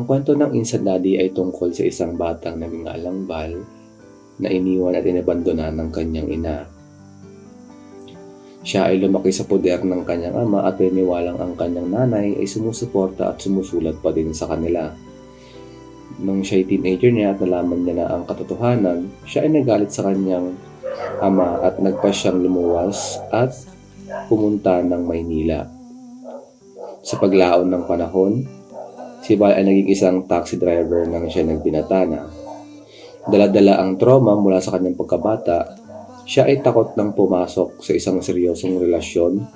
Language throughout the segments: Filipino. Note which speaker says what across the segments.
Speaker 1: kwento ng Insanadi ay tungkol sa isang batang naging alangbal na iniwan at inabandona ng kanyang ina. Siya ay lumaki sa poder ng kanyang ama at pininiwalang ang kanyang nanay ay sumusuporta at sumusulat pa din sa kanila. Nung siya'y teenager niya at nalaman niya na ang katotohanan, siya ay nagalit sa kanyang ama at nagpa siyang lumuwas at pumunta ng Maynila. Sa paglaon ng panahon, si Val ay naging isang taxi driver nang siya nagbinatana. Dala-dala ang trauma mula sa kanyang pagkabata, siya ay takot nang pumasok sa isang seryosong relasyon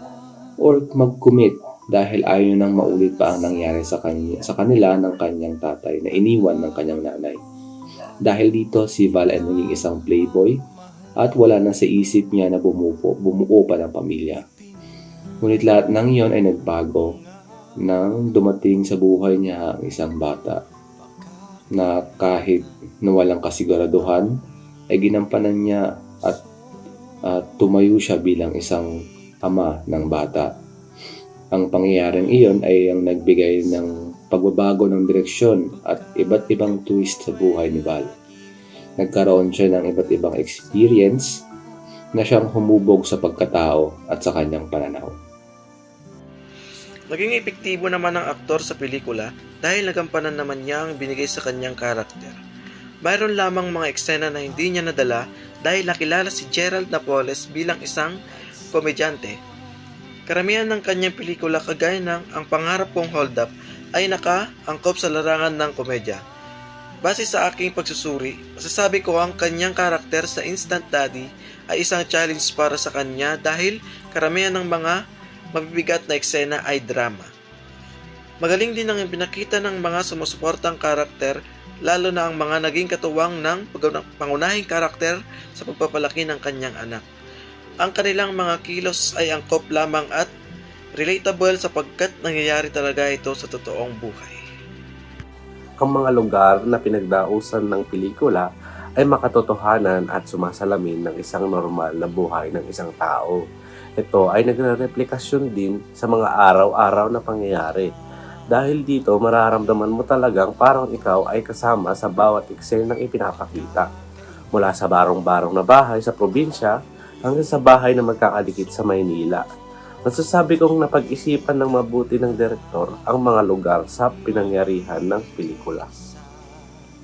Speaker 1: or mag-commit dahil ayaw nang maulit pa ang nangyari sa kanila ng kanyang tatay na iniwan ng kanyang nanay. Dahil dito, si Val ay naging isang playboy at wala na sa isip niya na bumuo pa ng pamilya. Ngunit lahat ng iyon ay nagbago nang dumating sa buhay niya ang isang bata na kahit na walang kasiguraduhan ay ginampanan niya at tumayo siya bilang isang ama ng bata. Ang pangyayaring iyon ay ang nagbigay ng pagbabago ng direksyon at iba't ibang twist sa buhay ni Val. Nagkaroon siya ng iba't ibang experience na siyang humubog sa pagkatao at sa kanyang pananaw.
Speaker 2: Naging epektibo naman ang aktor sa pelikula dahil nagampanan naman niya ang binigay sa kanyang karakter. Mayroon lamang mga eksena na hindi niya nadala dahil nakilala si Gerald Napoles bilang isang komedyante. Karamihan ng kanyang pelikula kagaya ng Ang Pangarap Kong Hold Up ay nakaangkop sa larangan ng komedya. Base sa aking pagsusuri, masasabi ko ang kanyang karakter sa Instant Daddy ay isang challenge para sa kanya dahil karamihan ng mga mabibigat na eksena ay drama. Magaling din ang pinakita ng mga sumusuportang karakter, lalo na ang mga naging katuwang ng pangunahing karakter sa pagpapalaki ng kanyang anak. Ang kanilang mga kilos ay angkop lamang at relatable sapagkat nangyayari talaga ito sa totoong buhay.
Speaker 3: Ang mga lugar na pinagdausan ng pelikula ay makatotohanan at sumasalamin ng isang normal na buhay ng isang tao. Ito ay nagre-replikasyon din sa mga araw-araw na pangyayari. Dahil dito, mararamdaman mo talagang parang ikaw ay kasama sa bawat eksenang ipinapakita. Mula sa barong-barong na bahay sa probinsya hanggang sa bahay na magkakadikit sa Maynila. Masasabi kong napag-isipan ng mabuti ng direktor ang mga lugar sa pinangyarihan ng pelikula.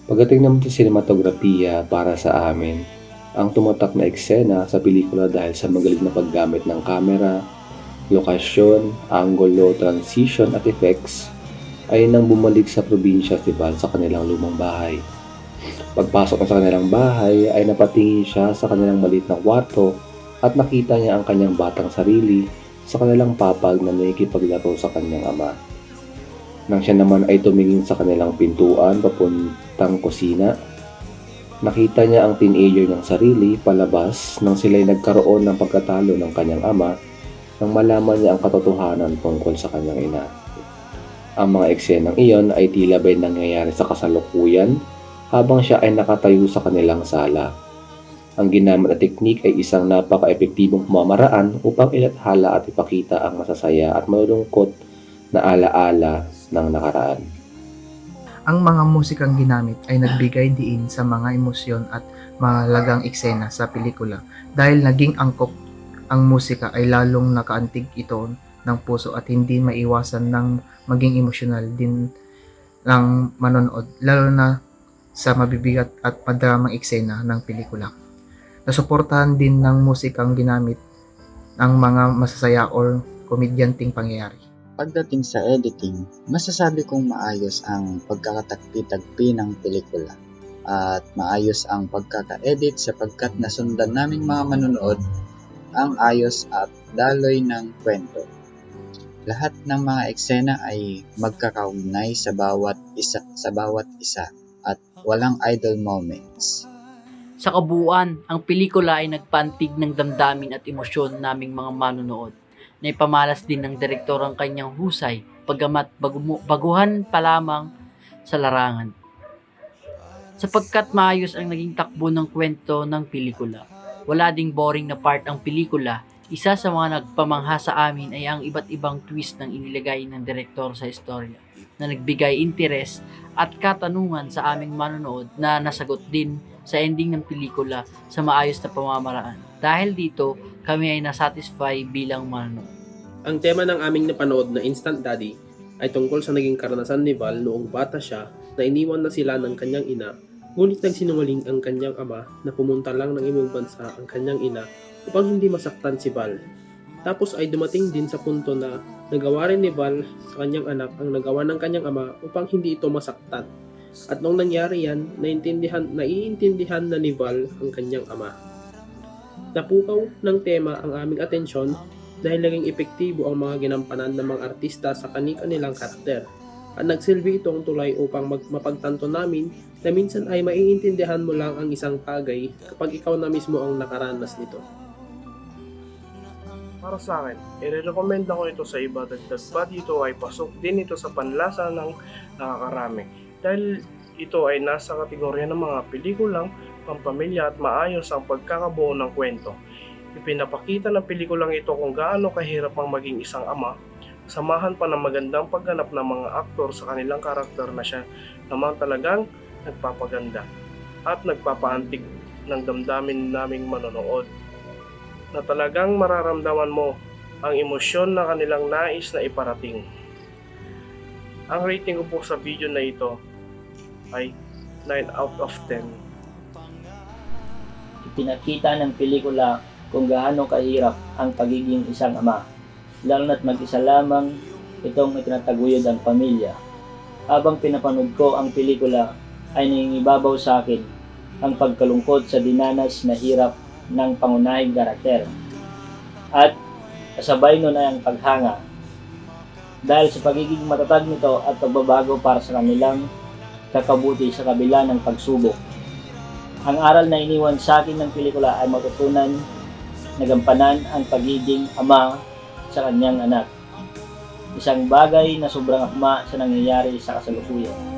Speaker 1: Pagdating naman sa sinematografiya para sa amin, ang tumatak na eksena sa pelikula dahil sa magaling na paggamit ng kamera, lokasyon, angulo, transition at effects ay nang bumalik sa probinsya si Val sa kanilang lumang bahay. Pagpasok na sa kanilang bahay ay napatingin siya sa kanilang maliit na kwarto at nakita niya ang kanyang batang sarili sa kanilang papag na nakikipaglaro sa kanyang ama. Nang siya naman ay tumingin sa kanilang pintuan papuntang kusina, nakita niya ang teenager niyang sarili palabas nang sila'y nagkaroon ng pagkatalo ng kanyang ama nang malaman niya ang katotohanan tungkol sa kanyang ina. Ang mga eksenang iyon ay tila ba'y nangyayari sa kasalukuyan habang siya ay nakatayo sa kanilang sala. Ang ginamit na teknik ay isang napaka-epektibong pamamaraan upang ilathala at ipakita ang masasaya at malulungkot na alaala ng nakaraan.
Speaker 4: Ang mga musikang ginamit ay nagbigay diin sa mga emosyon at mahalagang eksena sa pelikula. Dahil naging angkop ang musika ay lalong nakaantig ito ng puso at hindi maiwasan ng maging emosyonal din ng manonood, lalo na sa mabibigat at madramang eksena ng pelikula. Nasuportahan din ng musikang ginamit ang mga masasaya or komedyanting pangyayari.
Speaker 5: Pagdating sa editing, masasabi kong maayos ang pagkakatagpi-tagpi ng pelikula at maayos ang pagkaka-edit sapagkat nasundan naming mga manonood ang ayos at daloy ng kwento. Lahat ng mga eksena ay magkakaugnay sa bawat isa at walang idle moments.
Speaker 6: Sa kabuuan, ang pelikula ay nagpantig ng damdamin at emosyon naming mga manonood. Naipamalas din ng direktor ang kanyang husay, pagamat baguhan pa lamang sa larangan. Sapagkat maayos ang naging takbo ng kwento ng pelikula. Wala ding boring na part ang pelikula, Isa sa mga nagpamangha sa amin ay ang iba't ibang twist ng inilagay ng direktor sa istorya na nagbigay interes at katanungan sa aming manonood na nasagot din sa ending ng pelikula sa maayos na pamamaraan. Dahil dito, kami ay nasatisfy bilang manonood.
Speaker 7: Ang tema ng aming napanood na Instant Daddy ay tungkol sa naging karanasan ni Val noong bata siya na iniwan na sila ng kanyang ina, ngunit nagsinungaling ang kanyang ama na pumunta lang ng ibang bansa ang kanyang ina upang hindi masaktan si Val. Tapos ay dumating din sa punto na nagawa rin ni Val sa kanyang anak ang nagawa ng kanyang ama upang hindi ito masaktan. At nung nangyari yan, naiintindihan na ni Val ang kanyang ama. Napukaw ng tema ang aming atensyon dahil naging epektibo ang mga ginampanan ng mga artista sa kani-kanilang karakter. At nagsilbi itong tulay upang mapagtanto namin na minsan ay maiintindihan mo lang ang isang bagay kapag ikaw na mismo ang nakaranas nito.
Speaker 8: Para sa akin, i-recommend ko ito sa iba, dagdag pa dito ay pasok din ito sa panlasa ng nakakarami. Dahil ito ay nasa kategorya ng mga pelikulang pampamilya at maayos ang pagkakabuo ng kwento. Ipinapakita ng pelikulang ito kung gaano kahirap ang maging isang ama, samahan pa ng magandang pagganap ng mga aktor sa kanilang karakter na siya naman talagang nagpapaganda at nagpapaantig ng damdamin naming manonood, na talagang mararamdaman mo ang emosyon na kanilang nais na iparating. Ang rating ko po sa video na ito ay 9 out of 10.
Speaker 9: Ipinakita ng pelikula kung gaano kahirap ang pagiging isang ama, lalo na't mag-isa lamang itong itinataguyod ang pamilya. Habang pinapanood ko ang pelikula ay nangingibabaw sa akin ang pagkalungkot sa dinanas na hirap ng pangunahing karakter. At kasabay nun ay ang paghanga dahil sa pagiging matatag nito at pagbabago para sa kanilang kakabuti sa kabila ng pagsubok. Ang aral na iniwan sa akin ng pelikula ay matutunan na gampanan ang pagiging ama sa kanyang anak. Isang bagay na sobrang akma sa nangyayari sa kasalukuyan.